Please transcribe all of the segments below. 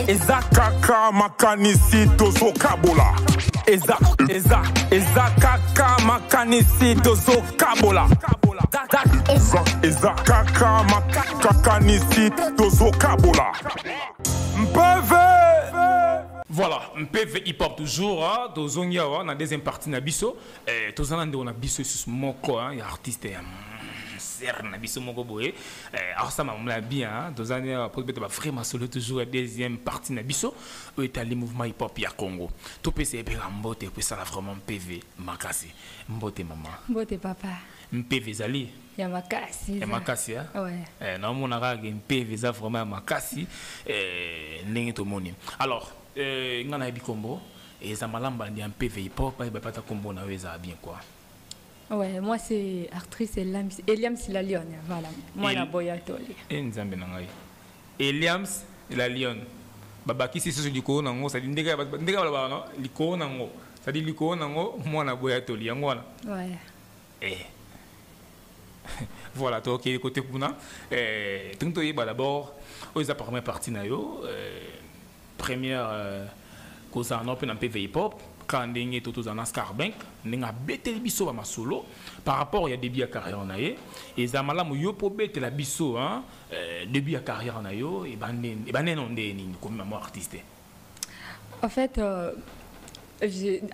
Eza kaka makanisi tozo kabola. Eza kaka makanisi tozo kabola. Eza kaka makanisi tozo kabola. Mpeve. Voilà, MPV hip-hop toujours, hein, Tozongia, dans la deuxième partie de Nabiso. Tozanande, on a Biso sur Moko, il y a artiste, Nabiso Moko Boé. Alors ça m'a bien, Tozanande, vraiment solo toujours la deuxième partie de Nabiso, où est le mouvement hip-hop à Congo. Tout peut se faire en beauté, puis ça a vraiment MPV, Makasi. Mbote maman. Mbote papa. MPV Zali. Ya makasi. Ya makasi, hein? Ouais. Non, mon arabe, MPV Zali vraiment makasi. N'est tout moni. Alors, ngana bikombo et ça malamba ndi un PV hip hop et pas ta combo na weza bien quoi. Ouais, moi c'est actrice Eliams la Lyon, voilà. Moi na boya toli. Nzambe na ngai. Eliams la Lyon. Baba kisi so liko nango ça dit ndeka baba no liko nango. Ça dit liko nango moi na boya toli yango wana. Ouais. Voilà, toi qui côté kuna tunto yeba d'abord aux première partie na yo première cause en open PV hip hop quand ndenge tout en Scarbank ndenge bete biso ba masolo par rapport il y a début à carrière na ye et za malamu yo po bete la biso hein début à carrière na yo et banen on ndeni comme maman artiste. En fait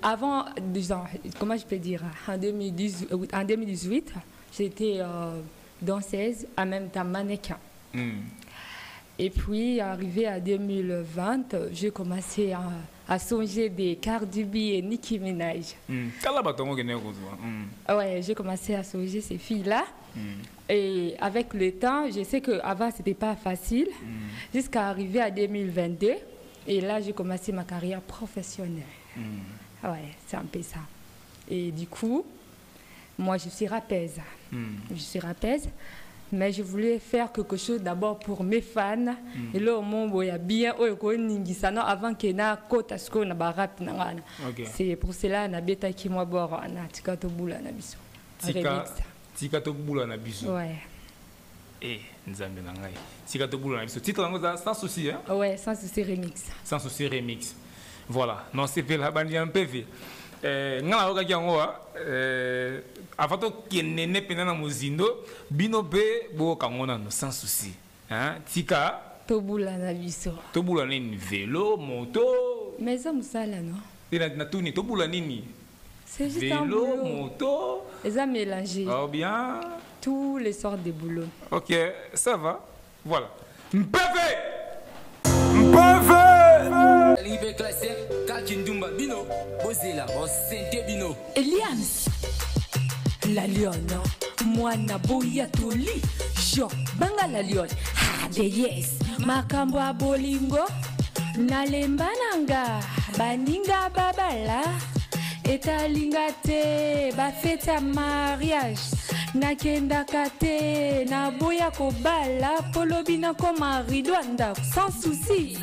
avant disons comment je peux dire en 2018 j'étais danseuse en même temps mannequin. Et puis, arrivé à 2020, j'ai commencé à songer des Cardi B et Nicki Minaj. Ouais, j'ai commencé à songer ces filles-là. Et avec le temps, je sais qu'avant, ce n'était pas facile. Jusqu'à arriver à 2022. Et là, j'ai commencé ma carrière professionnelle. Ouais, c'est un peu ça. Et du coup, moi, je suis rappeuse. Je suis rappeuse. Mais je voulais faire quelque chose d'abord pour mes fans. Et là, au moment il y a bien avant que na kota sko na barap na wana. C'est pour cela na beta ki moi bord na tikato bula na biso. Tikato bula na biso. Ouais. Nzambe na ngai. Tikato bula na biso. Titre sans souci hein. Ouais, sans souci remix. Sans souci remix. Voilà. Non, c'est fait la bande un PV. Ngala oka kiango avato kienene penana muzindo bino be bo kangona no sans souci hein tika tobula na biso tobula nini vélo moto mais ça musala non na tuni tobula nini c'est juste vélo un moto et ça mélangé bien tous les sortes de boulot. OK ça va voilà Mpeve Arrivé classé, Kakindumba Bino, Bozela, Sente Bino. Eliams, la Lyon, moi na boya toli, Jo, Banga la Lyon, de yes, Makambo bolingo, Nalembananga, Baninga babala, Etalinga te, Bafeta mariage. Nakenda kate, na boya kobala, polobina koma ridwanda, sans souci.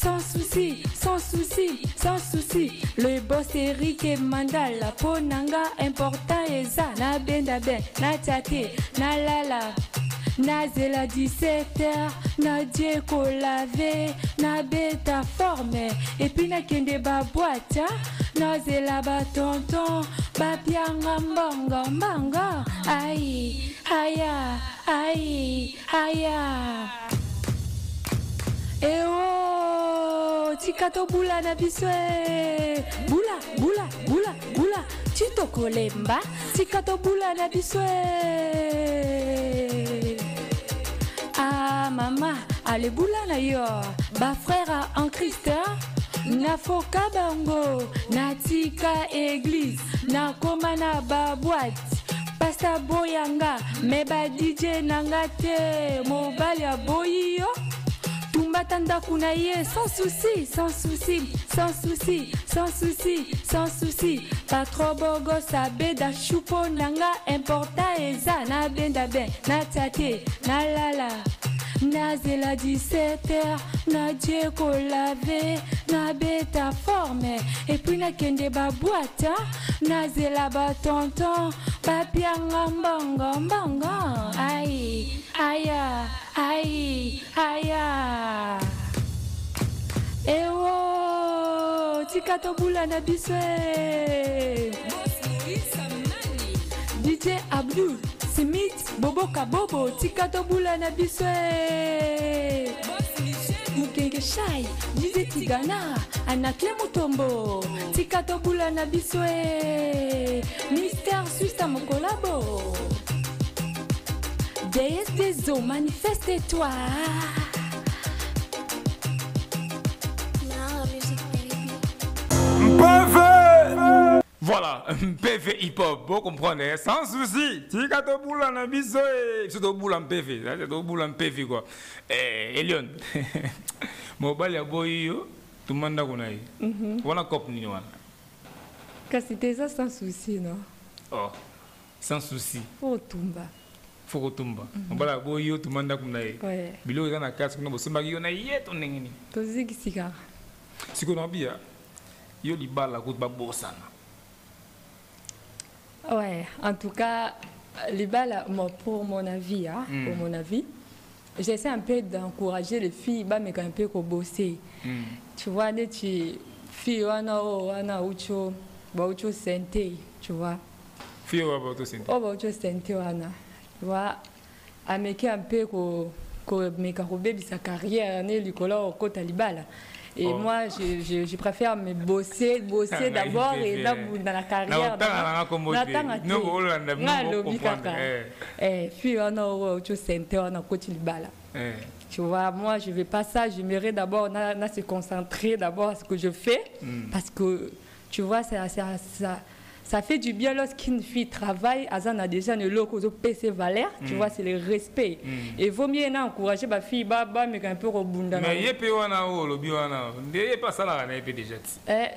Sans souci, sans souci, sans souci. Le boss Eric et Mandala, Ponanga, important et ça. Na benda ben, na tate, na lala. Na zela 17h, na dieko lave, na beta forme. Et puis na kende ba boîte, na zela ba tonton, ba pianga mbanga mbanga. Aïe, aïe, aïe, aïe. Eh oh, tikato bula na biswe. Bula, bula, bula, bula. Tito kolemba, tikato bula na biswe. Ah mama, allez bula na yo. Ba frère en Christ, na foka bango, na tika église, na koma na ba boîte. Pasta boyanga, me ba DJ nanga te, mobile ya boyi yo. Tumbatanda kunaye sans souci, sans souci, sans souci, sans souci, sans souci. Pas trop bogo sabe da choupo nanga importa eza na benda ben, na tate, na lala. Na zela 17h, na dieko lave, na beta forme. Et puis na kende ba boîte, na zela ba tonton, ba pianga mbanga mbanga. Aïe, aïe, aïe, aïe. tika tobula na biso. DJ Abdul Smith Bobo Kabobo tika tobula na biso. Mukenge Shai DJ Tigana Anakle Mutombo tika tobula na biso. Mister Suisse Mokolabo. Déesse des eaux, manifeste-toi. Voilà, PV hip-hop, vous comprenez, sans souci. Si quand on boule en biso, c'est au boule en PV, c'est au boule en PV quoi. Elion, mon bal ya boy tout le monde a connu. On a cop ni wana. Quand c'était ça sans souci, non? Oh, sans souci. Oh, Tumba. Faut tumba. On bal ya boy tout le monde a connu. Ouais. Bilo eza na casque no bosemba yo na yeto ndengeni. Toziki sika. Siko na bia. Yo li bala ko ba bosana. Ouais, en tout cas, les balles, pour mon avis, hein, pour mon avis, j'essaie un peu d'encourager les filles, mais un peu qu'on bosser. Tu vois, les filles, on a autre santé, tu vois. Filles, on a autre santé. On a autre santé, tu vois, à mettre un peu qu'on met sa carrière, on est le colère au côté de balles. Et moi, je préfère me bosser d'abord et dans la carrière. Puis on a autre santé, on a côté de balle. Tu vois, moi, je ne veux pas ça. J'aimerais d'abord se concentrer d'abord à ce que je fais. Parce que, tu vois, ça fait du bien lorsqu'une fille travaille, elle a déjà le loco de PC valeur, tu vois, c'est le respect. Et vaut mieux encourager ma fille, mais un peu rebondant. Mais il y a pas ça là, déjà.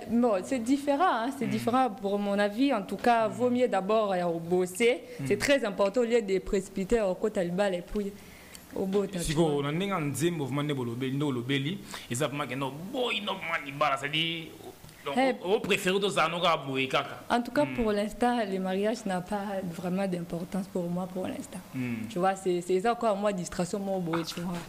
Bon, c'est différent, hein, c'est différent pour mon avis. En tout cas, vaut mieux d'abord bosser. C'est très important au lieu de précipiter au côté de balle et puis au bout. Si on a un mouvement de bolobeli, ils ont marqué no boy no mani bala, c'est-à-dire. On préfère d'autres anneaux kaka. En tout cas, pour l'instant, le mariage n'a pas vraiment d'importance pour moi pour l'instant. Tu vois, c'est encore moi distraction mon boy, tu vois.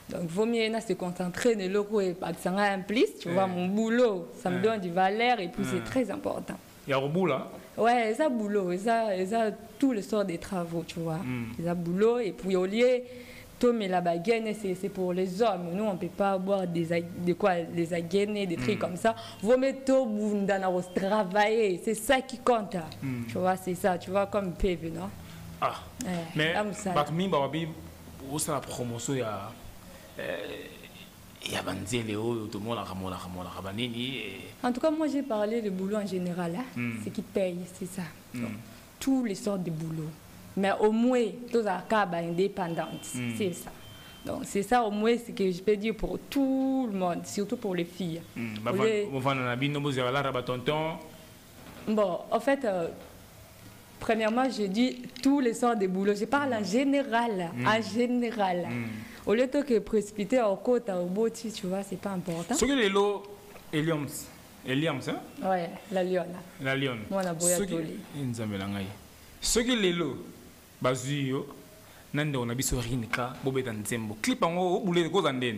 Donc, vaut mieux se concentrer dans le loco et pas que ça implique. Tu vois, mon boulot, ça me donne du valeur et puis c'est très important. Il y a un boulot là. Ouais, ça boulot, ça tout le sort des travaux, tu vois. Ça boulot et puis au lieu mais la baguette, c'est pour les hommes. Nous, on ne peut pas boire des againes, des trucs comme ça. Vous mettez au bout dans travailler. C'est ça qui compte. Tu vois, c'est ça. Tu vois, comme PV, non? Ah. Mais, où c'est la promotion? Il y a Banzé, Léo, tout le monde a En tout cas, moi, j'ai parlé de boulot en général. Ce qui paye, c'est ça. Donc, tous les sortes de boulot. Mais au moins, tous les cas indépendants, c'est ça. Donc, c'est ça au moins ce que je peux dire pour tout le monde, surtout pour les filles. Bon, en fait, premièrement, je dis tous les sortes de boulot. Je parle en général. En général. Au lieu de précipiter au côté, au bout, tu vois, c'est pas important. Ce que les lots, Eliams, hein? Ouais, la lionne. La lionne. Moi, la boyatoli. Ce que les lots, Bazuyo, Nande, on a biso Rinka, Bobet and Zembo. Clip en haut, ou les gros anden.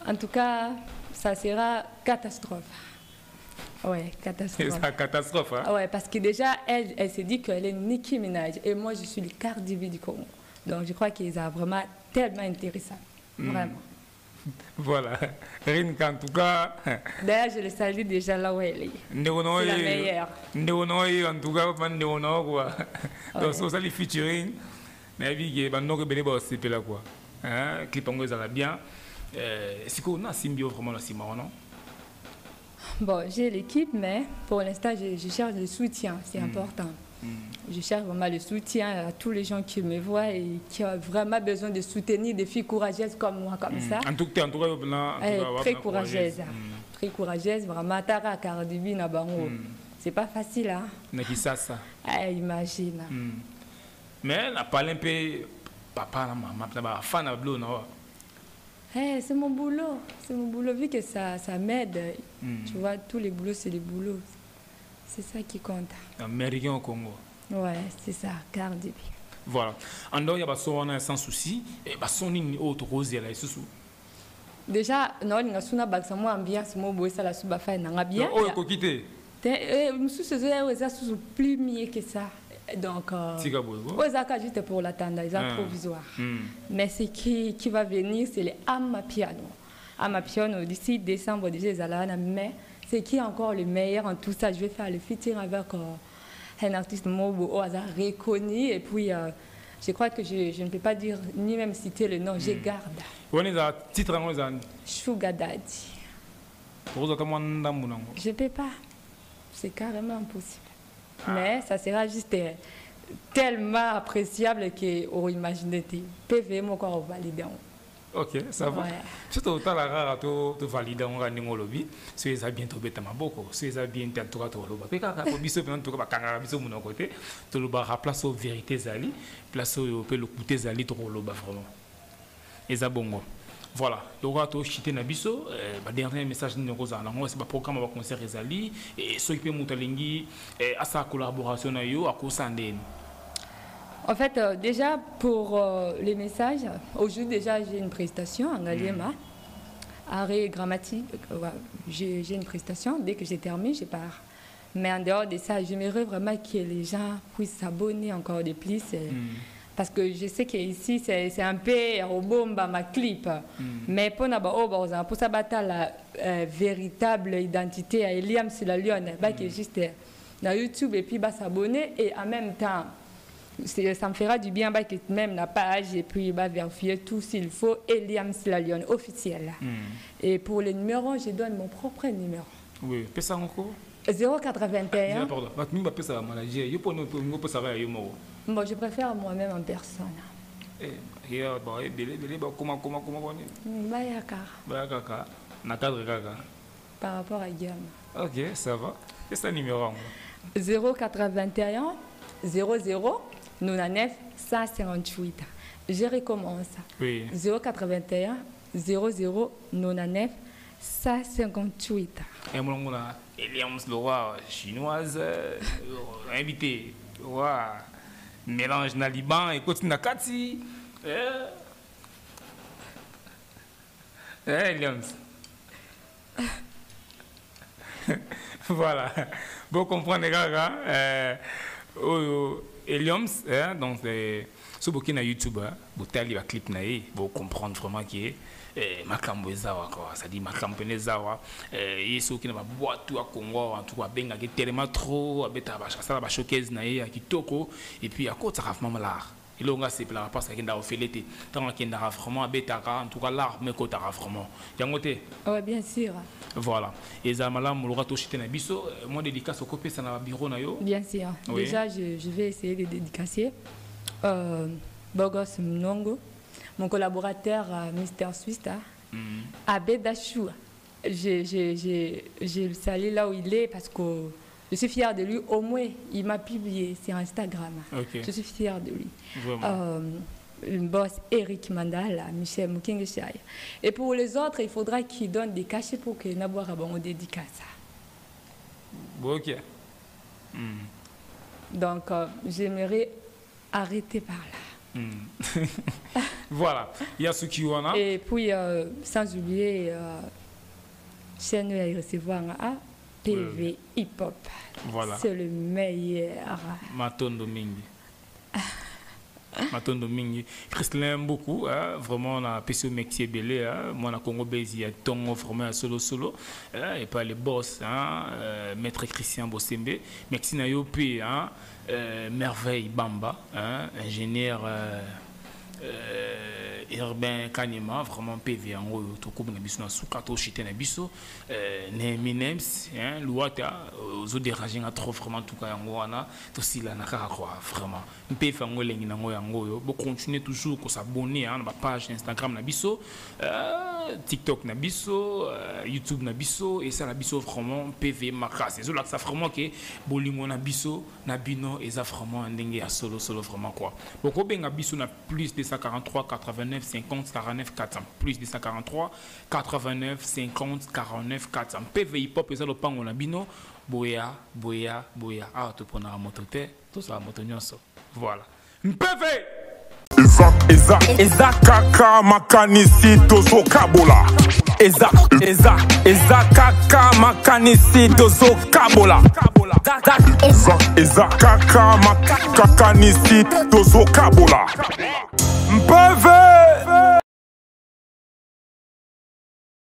En tout cas, ça sera catastrophe. Ouais, catastrophe. C'est une catastrophe, hein? Ouais, parce que déjà, elle s'est dit qu'elle est Nicki Minaj. Et moi, je suis le Cardi B du Congo. Donc, je crois qu'ils sont vraiment tellement intéressants. Vraiment. Voilà. Rinka, en tout cas. D'ailleurs, je le salue déjà là où elle est. C'est la meilleure. En tout cas, quoi. Donc, c'est ça les featuring. Mais il y a des gens qui sont là, quoi. Clip en ça va bien. C'est qu'on a symbio vraiment la Simon, non? Bon, j'ai l'équipe, mais pour l'instant, je cherche le soutien. C'est important. Je cherche vraiment le soutien à tous les gens qui me voient et qui ont vraiment besoin de soutenir des filles courageuses comme moi, comme ça. En tout cas, très courageuse. Très courageuse, vraiment. Tara Cardi B na bango. C'est pas facile, hein? Nakisasa. Imagine. Mais la parle un peu papa, maman, fan à bleu, non? C'est mon boulot. C'est mon boulot, vu que ça m'aide. Tu vois, tous les boulots, c'est les boulots. C'est ça qui compte. Américain au Congo. Ouais, c'est ça, Cardi B. Voilà. En dehors, il y a son sans souci. Et son autre rosier là, c'est sous. Déjà, non, il y a une ambiance, ça la souba fait bien. Oh, coquité. C'est plus mieux que ça. Donc, juste pour l'attendre, ils sont provisoires. Mais ce qui va venir, c'est les Amapiano. Amapiano, d'ici décembre, déjà, mais ce qui est encore le meilleur en tout ça, je vais faire le featuring avec un artiste Mobo au hasard reconnu. Et puis, je crois que je ne peux pas dire ni même citer le nom, je garde. On est à titre Sugar Daddy. Je ne peux pas. C'est carrément impossible. Mais ça sera juste tellement appréciable qu'on imagine que PV mon corps validé. Ok, ça va. Surtout dans la rare to valider on a ningo lobby. C'est ça bientôt bête ma boko. C'est ça bientôt tout cas tout loba. Peka ka biso pe tout ka kanga biso mon côté. Tout loba place aux vérités zali, place au peut le coûter zali tout loba vraiment. Et ça bongo. Voilà, le roi to chité na biso, dernier message ni roza na c'est pas programme va concert zali et ceux qui peut mutalingi à sa collaboration na yo à kosandeni. En fait, déjà pour les messages, aujourd'hui déjà j'ai une prestation en Galiema, arrêt grammatique, j'ai une prestation, dès que j'ai terminé, je pars. Mais en dehors de ça, j'aimerais vraiment que les gens puissent s'abonner encore de plus. Parce que je sais qu'ici, c'est un peu robomba ma clip. Mais pour ça la véritable identité à Eliam sur la Lyon, qui est juste dans YouTube et puis s'abonner et en même temps, ça me fera du bien que même la page et puis vérifier tout s'il faut Eliam Sila Lyon officiel. Et pour les numéros, je donne mon propre numéro. Oui, fais ça encore. 0421. Pardon, ça maladie. Bon, je préfère moi-même en personne. Comment par rapport à Guillaume. Ok, ça va. C'est un numéro. 0421 00 99 158. Je recommence. Oui. 081 00 99 158. Et mon nom est Eliam Slora, chinoise, invité. Mélange na Liban et côté na Kati. Eliam. Voilà. Vous comprenez, gars. Eliams, donc sur Burkina YouTube, vous allez voir clip naï, vous comprendre vraiment qui est Makambo Ezawa quoi, ça dit Makambo Ezawa. Et ceux qui n'ont pas boire tout à Congo, en tout cas benga qui tellement trop, abeta ça va showcase naï à Kitoko et puis à côté ça va vraiment l'art. Et là on a c'est pour la passe qui n'a fait l'été, tant qu'il n'a vraiment abeta en tout cas l'art mais côté vraiment. Yangote. Oui bien sûr. Voilà. Et Zamala Moulrato Chité Nabiso, moi dédicace au copé ça n'a bureau na yo. Bien sûr. Oui. Déjà je vais essayer de dédicacer Bogos Mnongo, mon collaborateur Mister Suisse, Abedachou. Je le salue là où il est parce que je suis fière de lui. Au moins, il m'a publié sur Instagram. Okay. Je suis fière de lui. Le boss Eric Mandala, Michel Mukingeshai. Et pour les autres, il faudra qu'ils donnent des cachets pour que Naboura on dédicace ça. Ok. Donc, j'aimerais arrêter par là. Voilà, il y a ceux qui ont. Et puis, sans oublier, chaîne à recevoir PV Hip Hop. Voilà. C'est le meilleur. Matondo Mingi. Matondo Mingi. Christelin beaucoup, vraiment on a PCO Mexier Belé, moi on a Congo Bézi, Tongo vraiment solo, et pas les boss, Maître Christian Bossembe, Mexina Yopi, Merveille Bamba, ingénieur urbain Kanima, vraiment PV en haut, tout comme na biso na sukato chité na biso, Neminems, Luata, aux autres dérangés à trop vraiment tout cas en wana, tout si là na quoi vraiment. PV en haut lengi na ngo bon continuer toujours qu'on s'abonner à ma page Instagram na biso, TikTok na biso, YouTube na biso et ça na biso vraiment PV Maka. C'est là que ça vraiment que bolingo na biso na bino et ça vraiment ndenge à solo vraiment quoi. Beaucoup benga biso na plus de 143 89 50 49 400 plus de 143 89 50 49 400 PV hip hop et ça le pango na bino boya ah tu prends la moto tout ça moto nyonso voilà PV eza kaka makanisi tozokabola. Eza kaka makanisi tozokabola. Eza kaka makanisi tozokabola.